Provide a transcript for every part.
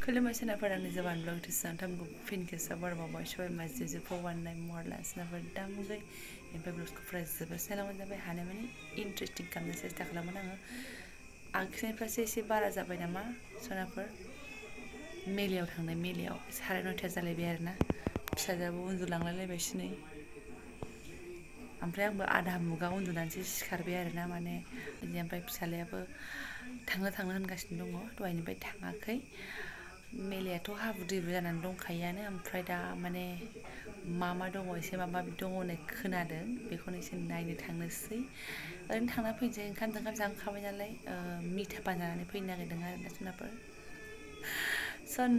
खुलुमबाय सोनाफोरानो जबान ब्लग थिसानथामखौ फिन खेबसेबाव बारबावबाय सबाय माजि फवाननाय महरला सोनाफोर दामुगै ओमफ्राय ब्लगखौ फराय जोबोद सायलांबाय जाबाय हानाय माने इन्टारेस्टिं खालामनो सेस्था खालामोन आङो आंखिनिफ्रायसो एसे बारा जाबाय नामा सोनाफोर मेलायाव थांनाय मेलायाव 9:30 जालायबाय आरोना फिसाजोआबो उन्दुलांलायलायबायसो नै ओमफ्राय आंबो आधा मुगा उन्दुनानैसो सिखारबाय आरोना माने ओमफ्राय फिसालायाबो थांनो होनगासिनो दङ दहायनिफ्राय थाङाखै मेलायाथ' हाब्रु दैब्रु जानानै दंखायोआनो ओमफ्राय दा माने मा दङ एसे माबा दङ होननाय खोनादों बेखौनो एसे नायनो थांनोसै ओरैनो थांना फैनोसै ओंखाम जाखांखाबाय नालाय मिथा पान जानानै फैनो नागिरदों आरोना सोनाफोर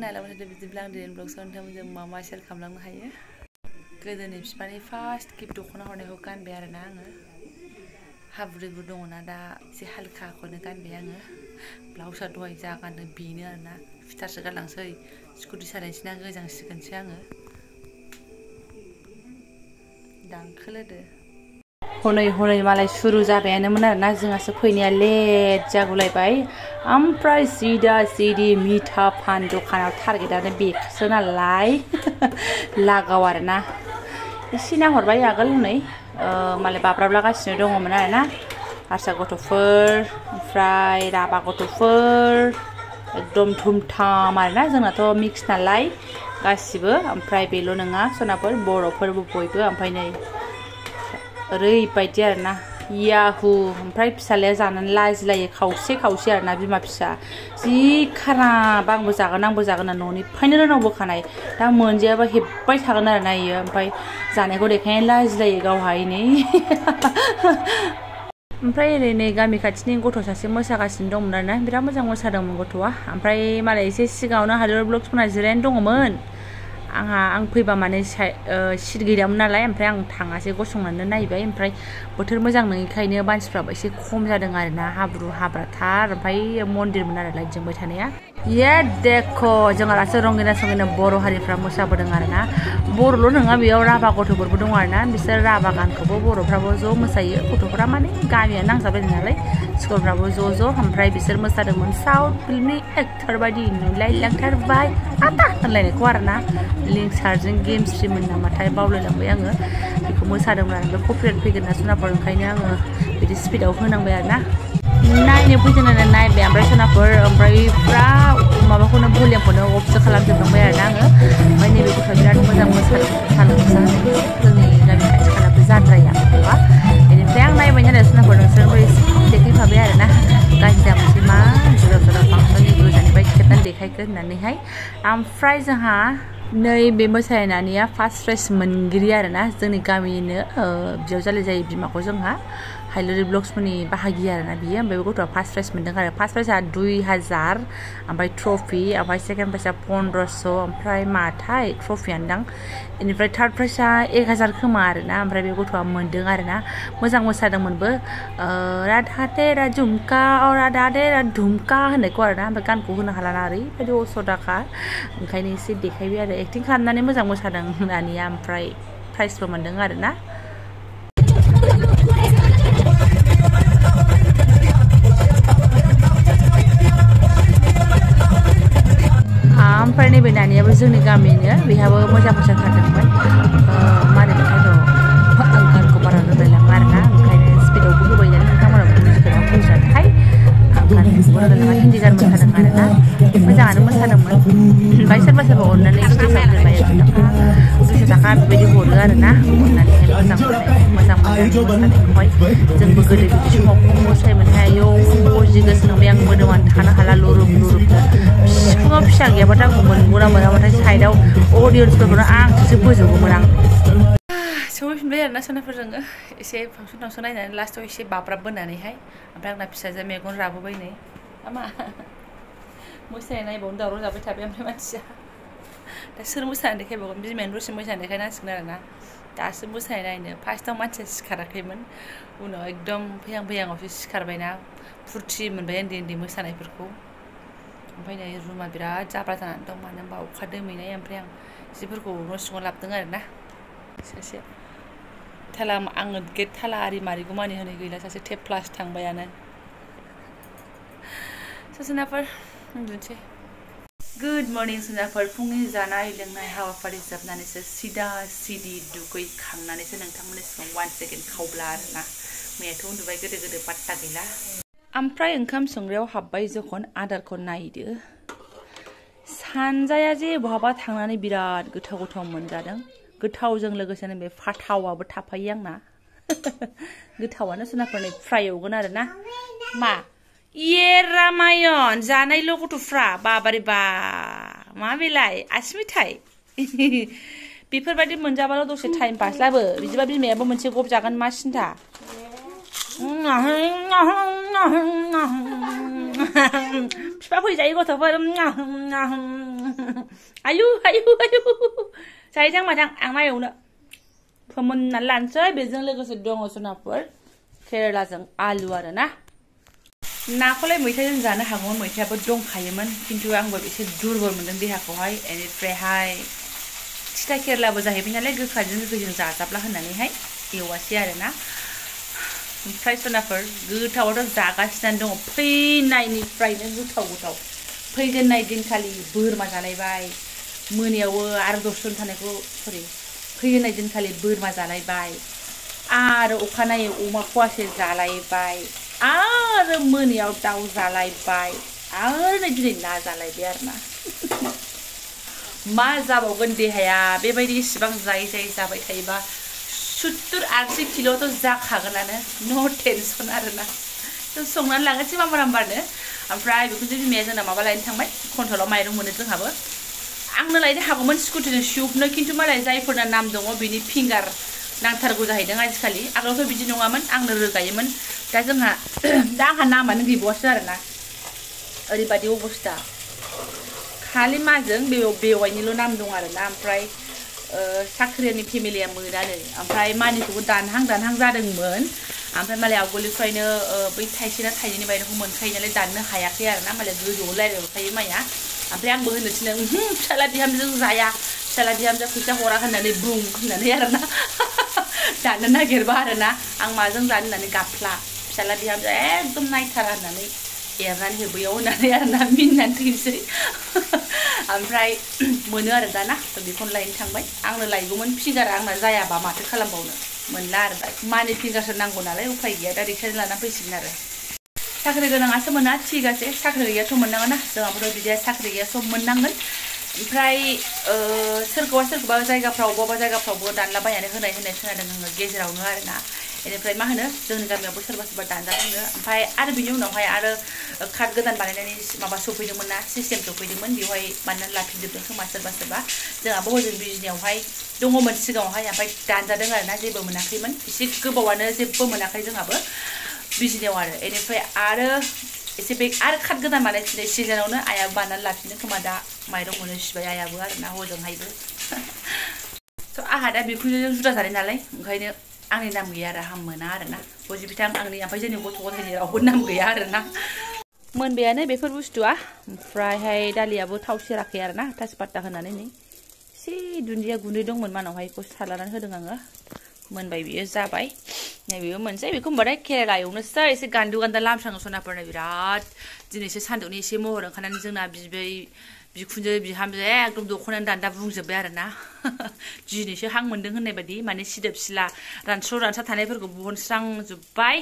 नायलांबाय थादो बिदिब्ला आं दिनै ब्लग नोंथांमोनजों मा सेयार खालामलांनो हायो गोदोनि बिफानि फार्स्ट गिफ्ट दख'ना हरनायखौ गानबाय आरोना आङो हाब्रु दैब्रु दङना दा एसे हालखाखौनो गानबाय आङो ब्लाउसआ दहाय जा गानदों बेनो आरोना फिटारसो गानलांसै स्कुटि सालायनोसैना गोजांसिगोनसो आङो दांखोलोदो हनै मालाय सुरु जाबायानोमोन आरोना जोंहासो फैनाया लेट जागुलायबाय ओमफ्राय सिदा मिथा पान दखानाव टारगेटआनो बेसो नालाय लागाव आरोना एसे नाहरबाय आगोल हनै मालाय बाब्राबलागासिनो दङमोन आरोना हारसा गथ'फोर ओमफ्राय राभा गथ'फोर एकदम धुमधाम आरोना जोंनाथ' मिक्स नालाय गासिबो ओमफ्राय बेल' नङा सोनाफोर बर'फोरबो बयबो ओमफ्राय नै ओरैबायदि आरोना याहु ओमफ्राय फिसालाया जानानै लाजिलायो खावसे आरोना बिमा फिसा जि खाराब आंबो जागोन होनना न'निफ्रायनो रोनाव बोखानाय दा मोनजायाबा हेब्बाय थागोन आरोना इयो ओमफ्राय जानायखौ देखायनो लाजिलायो गावहाय नै ओमफ्राय ओरै नै गामि खाथिनि गथ' सासे मोसागासिनो दंमोन आरोना बिराद मोजां मोसादोंमोन गथ'आ ओमफ्राय मालाय एसे सिगाङावनो हादर ब्लग्सफोरना जिरायनानै दङमोन आं फैबा माने सिट गैयामोन नालाय ओमफ्राय आं थाङासै गसंनानै नायबाय ओमफ्राय बोथोर मोजां नङिखायनो मानसिफ्राबो एसे खम जादों आरोना हाब्रु हाब्राथार ओमफ्राय मन्दिरमोन आरो लाइट जोंबाय थानाया ये देख' जोंहा दासो रंगिना संगिना बर' हारिफ्रा मोसाबोदों आरोना बर'ल' नङा बेयाव राभा गथ'फोरबो दङ आरोना बिसोर राभा गानखौबो बर'फ्राबो ज' मोसायो गथ'फ्रा माने गामिया नांजाबलायदों नालाय स्कुलफ्राबो ज' ओमफ्राय बिसोर मोसादोंमोन साउथ फिल्मनि एक्टर बायदि नुलायलांथारबाय आथा होनलायनायखौ आरोना लिंसारजों गेमस्रिमोन नामाथाय बावलायलांबाय आङो बेखौ मोसादोंमोन आरो बे कपिराइट फैगोन ना सोनाफोर ओंखायनो आङो बिदि स्पिडआव होनांबाय आरोना नायनो फैजेननानै नायबाय ओमफ्राय सोनाफोर ओमफ्राय फुरा माबाखौनो भलिउमखौनो अफसो खालामजोबलांबाय आरोना आङो ओमफ्य नैबे गथ'आ बिराद मोजां मोसादों जोंनि गामि खाथि खालाबो जाद्राया गथ'आ बेनिफ्राय आं नायबाय नालाय सोनाफोर नोंसोरबो एसे देखायफाबाय आरोना गाज्रिया मोनसे मा जरा फांसननि गोजाननिफ्राय खेबनानै देखायखो होननानैहाय ओमफ्राय जोंहा नैबे मोसानाया फार्स्ट प्राइज मोनगिरि आरोना जोंनि गामिनिनो बिजावजालि जायो बिमाखौ जोंहा हाइलरि ब्लग्सफोरनि बाहागि आरोना बियो ओमफ्राय बे गथ'आ फार्स्ट प्राइज मोनदों आरो फार्स्ट प्राइजआ 2000 ओमफ्राय ट्रफि ओमफ्राय सेकेन्ड प्राइजआ 1500 ओमफ्राय माथाय ट्रफियानो दां बेनिफ्राय थार्ड प्राइजआ 1000 खोमा आरोना ओमफ्राय बे गथ'आ मोनदों आरोना मोजां मोसादोंमोनबो राधा तेरा झुमका राधा तेरा धुमका होननायखौ आरोना ओमफ्राय गानखौ होनो हालाना ओरैबायदि असदाखा ओंखायनो एसे देखायबाय आरो एक्टिं खालामनानै मोजां मोसादों होननानै ओमफ्राय प्राइजबो मोनदों आरोना ओमफ्राय नैबे नानियाबो जोंनि गामिनो बेहाबो मोजां मोसाथारदोंमोन मारैबाथाय र' आं गानखौ बारा रोंलायलाङा आरोना ओंखायनो स्पिडआवबो होबाय नालाय नोंथांमोनाबो बुजिगोना बुजियाथाय आं गानखौबो रोंलायलाङा हिन्दी गान मोसादों आरोना मोजाङानो मोसादोंमोन ओमफ्राय सोरबा अननानै स्टेजाव दोनबाय 200 थाखा बेबायदि हरो आरोना अननानैहाय मोजां मोसानायखौहाय जोंबो गोदो बिदि समाव खम मोसायोमोनहाय आयौ जि गोसो नांबाय आं मोदोमानो थानो हाला लुरुबनो सिफुङाव फिसा गैयाबाथाय आंखौ मोनाबाथाय साइडआव अडियन्सफोरखौनो आंसो बोजोबोमोन आं सौफैफिनबाय आरोना सोनाफोर जोङो एसे फांसन नायनानै लास्टआव एसे बाब्राबबोनानैहाय ओमफ्राय आंना फिसाजोआ मेगन राबोबाय नै मा मोसानाय नायबावनो दावराव जाबाय थाबाय ओमफ्राय मानसिया दा सोर मोसानानै देखायबावगोन बिमायानो दसे मोसानाय देखायनांसिगोन आरोना दासो मोसानाय नायनो फार्स्टआव मानसिया सिखाराखैमोन उनाव एकदम फैहांआवसो सिखारबायना फुरथि मोनबाय उन्दै मोसानायफोरखौ ओमफ्राय नै रुमा बिराद जाब्रा जानानै दं मानो होनबा अखा दोमैनाय ओमफ्राय आं जिफोरखौ न' सिङाव लाबोदों आरोना सासे आङो गेट थाला आरि मारिगौ मानि होनाय गैला सासे टेप प्लास थांबायानो सोनाफोर उन्दुनोसै गुड मर्निं सुनाफोर फुंनि जानाय लोंनाय हाबाफारि जोबनानैसो सिदा सिदि दुगैखांनानैसो नोंथांमोननि सिगाङाव 1 सेकेन्ड खावब्ला आरोना मैयाथ' उन्दुबाय गोदो पात्ता गैला ओमफ्राय ओंखाम संग्रायाव हाबबाय जखन आदारखौ नायदो सानजाया जे बहाबा थांनानै बिराद गोथाव मोनजादों गोथावजों लोगोसेनो बे फाथावाबो थाफायो आंना गोथावानो सुनाफोरनि फ्राय एवगोन आरोना मा ये रामायण जानायल' गथ'फ्रा बाबारे बा मा बेलाय आसिमिथाइ बेफोरबायदि मोनजाबाल' दसे टाइम पास लाबो बिदिबा बिमायाबो मोनसे गब जागोन मा सिन्था बिफा फैजायो गथ'फोर आयु जाहैथां माथां आं मा एवनो फोमोननानै लानोसै बेजों लोगोसे दङ सुनाफोर केरेलाजों आलु आरोना नाखौलाय मैथाजों जानो हागौमोन मैथायाबो दंखायोमोन खिन्थु आंबो एसे दुरबल मोनदों देहाखौहाय बेनिफ्रायहाय थिथा केरेलाबो जाहैबाय नालाय गोखाजों गोखैजों जाजाब्ला होननानैहाय एवासै आरोना ओमफ्राय सुनाफोर गोथावाथ' जागासिनो दङ फैनायनिफ्रायनो गोथाव फैजेननाय दिनखालि बोरमा जालायबाय मोनायावबो आरो 10 जन थानायखौ फैजेननाय दिनखालि बोरमा जालायबाय आरो अखानायै अमा फवासे जालायबाय आरो मोनायाव दाउ जालायबाय आरो नै दिनै ना जालायबाय आरोना मा जाबावगोन देहाया बेबायदि इसिबां जायै जाबाय थायोबा 70-80 किल'थ' जाखागोनानो न' टेनसन आरोना संनानै लांनोसै मामबारनो ओमफ्राय बेखौसो बिमाया जोंना माबा लायनो थांबाय कन्ट्रलाव माइरं मोनो जोंहाबो आंनो लायनो हागौमोन स्कुटिजों सिउबनो खिन्थु मालाय जायफोरना नाम दङ बिनि फिंगार नांथारगौ जाहैदों आजिखालि आगोलावथ' बिदि नङामोन आंनो रोगायोमोन दा आंहा नामानो गैबावासो आरोना ओरैबादि अबस्था खालि माजों बेवाइनिल' नाम दं आरोना ओमफ्राय साख्रिनि फेमिलिया मोनानो ओमफ्राय मानिखौबो दानहां जादोंमोन ओमफ्राय मालाय आवगोलनिफ्रायनो बै थाइसेना थाइनैनि बायनायखौ मोनखायो नालाय दाननो हायाखै आरोना मालाय गोजौआव रायलायहरखायो माया ओमफ्राय आंबो होनो थिनो फिसाला बिहामजों जाया फिसाला बिहामजो फैसा हरा होननानै बुं होननानै आरोना दाननो नागिरबा आरोना आं माजों जानो होननानै गाफ्ला फिसाला बिहामजो एकदम नायथारा होननानै एरनानै होबैयाव होननानै आरोना मिनिनानै थैनोसै ओमफ्राय मोनो आरो दाना बेखौनो लायनो थांबाय आंनो लायगौमोन फिंगारा आंना जायाबा माथो खालामबावनो मोनला आरो दा मानि फिंगारसो नांगौ नालाय उफाय गैया दा रिक्साजों लानानै फैसिगोन आरो साख्रि गोनाङासो मोना थिगासे साख्रि गैयाथ' मोननाङा ना जोंहाबोथ' बिदिया साख्रि गैया सब मोननांगोन ओमफ्राय सोरखौबा जायगाफ्राव बबेबा जायगाफ्रावबो दानलाबायनानै होनाय खोनादों आङो गेजेरावनो आरोना बेनिफ्राय मा होनो जोंनि गामियावबो सोरबा दानजादोंनो ओमफ्राय आरो बिनि उनावहाय आरो कार्ड गोदान बानायनायनि माबा सफैदोंमोन ना सिस्टेम सफैदोंमोन बेवहाय बानायनानै लाफिनजोबदों खोमा सोरबा जोंहाबो हजों बिजनियावहाय दङमोन सिगाङावहाय ओमफ्राय दानजादों आरोना जेबो मोनाखैमोन एसे गोबावानो जेबो मोनाखै जोंहाबो बिजनियाव आरो बेनिफ्राय आरो एसे बे आरो कार्ड गोदान बानायफिननाय सिजोनावनो आइयाबो बानायनानै लाफिनदों खोमा दा माइरं मोनो सिबाय आइयाबो आरोना हजोंहायबो स' आंहा दा बिखुनजोजों जुदा जानाय नालाय ओंखायनो आंनि नाम गैया आरो हाम मोना आरोना बजिबिथां आंनि ओमफ्राय जोंनि गथ' गथायनि रावबो नाम गैया आरोना मोनबायानो बेफोर बुस्थुआ ओमफ्रायहाय दालियाबो थाव सेराखै आरोना तेजपात्ता होनानै नै एसे दुन्दिया गुन्दै दंमोन मानावहाय बेखौ सारलानानै होदों आङो मोनबाय बियो जाबाय नैबेबो मोनसै बेखौ होनबाथाय केरेला एवनोसै एसे गान्दु गान्दा लामस्राङो सनाफोरनो बिराद दिनैसो सान्दुंनि एसे महर ओंखारनानै जोंना बिखुनजो बिहामजो एकदम दख'नायानो दान्दा बुंजोब्बाय आरोना दिनैसो हां मोन्दों होननाय बायदि माने सिदोब सिला रानस्रा थानायफोरखौ बहनस्रांजोब्बाय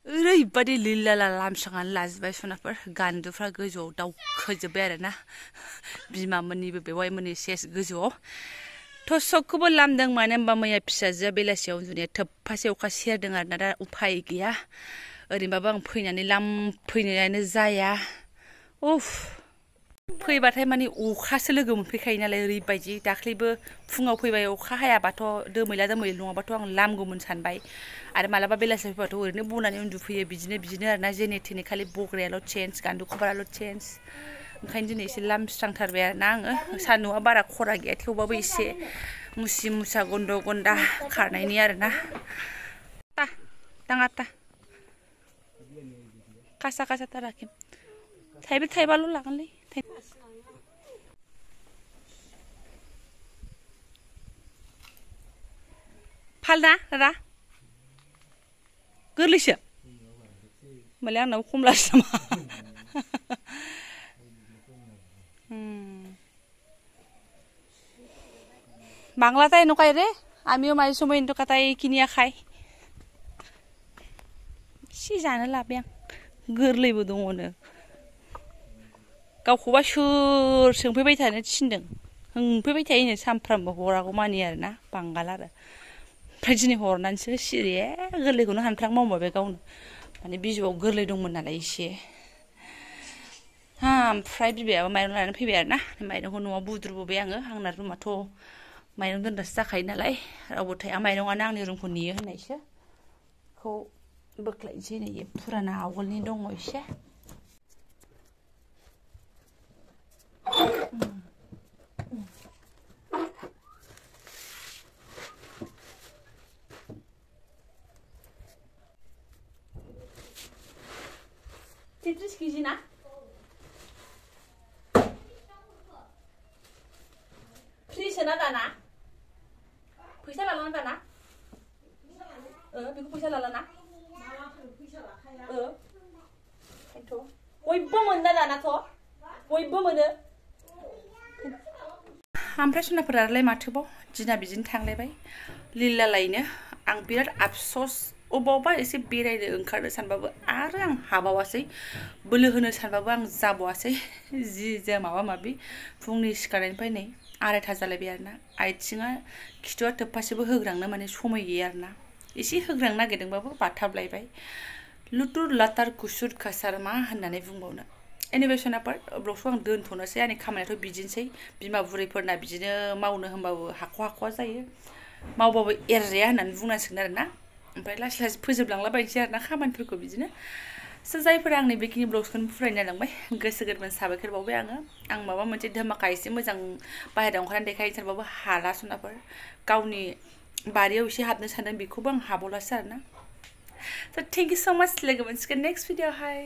ओरैबादि लिलाला लामस्रांनानै लाजोब्बाय सनाफोर गान्दुफ्रा गोजौआव दावखोजोब्बाय आरोना बिमामोननिबो बेवाइमोननि सेस गोजौआव थ' सबखौबो लामदों मानो होनबा मैया फिसाजोआ बेलासियाव उन्दुनाया थोबफासे अखा सेरदों आरोना दा उफाय गैया ओरैनोबाबो आं फैनानै लामफैनायानो जाया उफ फैबाथाय माने अखासो लोगो मोनफैखायो नालाय ओरैबायदि दाख्लैबो फुङाव फैबाय अखा हायाबाथ' दोमैला नङाबाथ' आं लामगौमोन सानबाय आरो मालाबा बेलासियाव फैबाथ' ओरैनो बनानै उन्दुफैयो बिदिनो आरोना जेने थेने खालि बग्रायाल' चेन्ज गान्दु खबाराल' चेन्ज ओंखायनो दिनै एसे लामस्रांथारबाय आरोना आङो सान्दुंआ बारा खरा गैया थेवबाबो एसे मुसि मुसा गन्द गन्दा खारनायनि आरोना दाङाता कासा ताराखिम थाइबाल' लागोनलै फालना दादा गोरलैसो होमबालाय आंनाबो खमलासो नामा বাংলাতে এনেকুৱাই ৰে আমিও মাজে সময় এনেকুৱা তাই কিনিয়া খাই सि जानो लाबाय आं गोरलैबो दङनो गावखौबा सोर सोंफैबाय थानो थिनदों होंफैबाय थायोनो सामफ्रामबो हरागौ मानि आरोना बांगाल आरो ओमफ्राय दिनै हरनानैसो सिरि गोरलैखौनो हानफ्रां मावबाय गावनो माने बिजौआव गोरलै दंमोन नालाय एसे ओमफ्राय बिबैयाबो माइरं लानानै फैबाय आरोना माइरंखौ न'आव बुद्रुबोबाय आङो आंना रुमाथ' माइरं दोनदासो जाखायो नालाय रावबो थाया माइरंआनो आंनि रुमखौ नेयो होननायसो खौ बोख्लायनोसै नै फुराना आवगोलनि दङ एसे Tetris केजि ना फ्रिसोना दाना फैसा लालाना दाना बेखौ फैसा लालाना बयबो मोनना दानाथ' बयबो मोनो ओमफ्राय सनाफोरालाय माथोबाव दिना बिदिनो थांलायबाय लीला लायनो आं बिराद आफस'स अबावबा एसे बेरायनो ओंखारनो सानबाबो आरो आं हाबावासै बोलो होनो सानबाबो आं जाबावासै जि जे माबा माबि फुंनि सिखारनायनिफ्राय नै 2:30 जालायबाय आरोना आथिङा खिथुआ थोबफासेबो होग्रांनो माने समय गैया आरोना एसे होग्रांनो नागिरदोंबाबो बाथाबलायबाय लुथुर लाथार कुसुर कासार मा होननानै बुंबावनो एनिमेसनाफोर ब्लगखौ आं दोनथ'नोसै आंनि खामानियाथ' बिदिनोसै बिमा बुरैफोरना बिदिनो मावनो होनबाबो हाख'वा जायो मावबाबो एरजाया होननानै बुंनांसिगोन आरोना ओमफ्राय लासै लासै फोजोबलांलाबायनोसै आरोना खामानिफोरखौ बिदिनो स' जायफोरा आंनि बेखिनि ब्लग्सखौनो फरायनो नायलांबाय गोसो गोरबोनि साबायखर बावबाय आं माबा मोनसे धमाका एसे मोजां बाहेरायाव ओंखारनानै देखायनो सानबाबो हाला सनाफोर गावनि बारियाव एसे हाबनो सानदों बेखौबो आं हाबावलासो आरोना स' थेंक इउ स' माच लोगो मोनसिगोन नेक्स्ट भिडिअ'आवहाय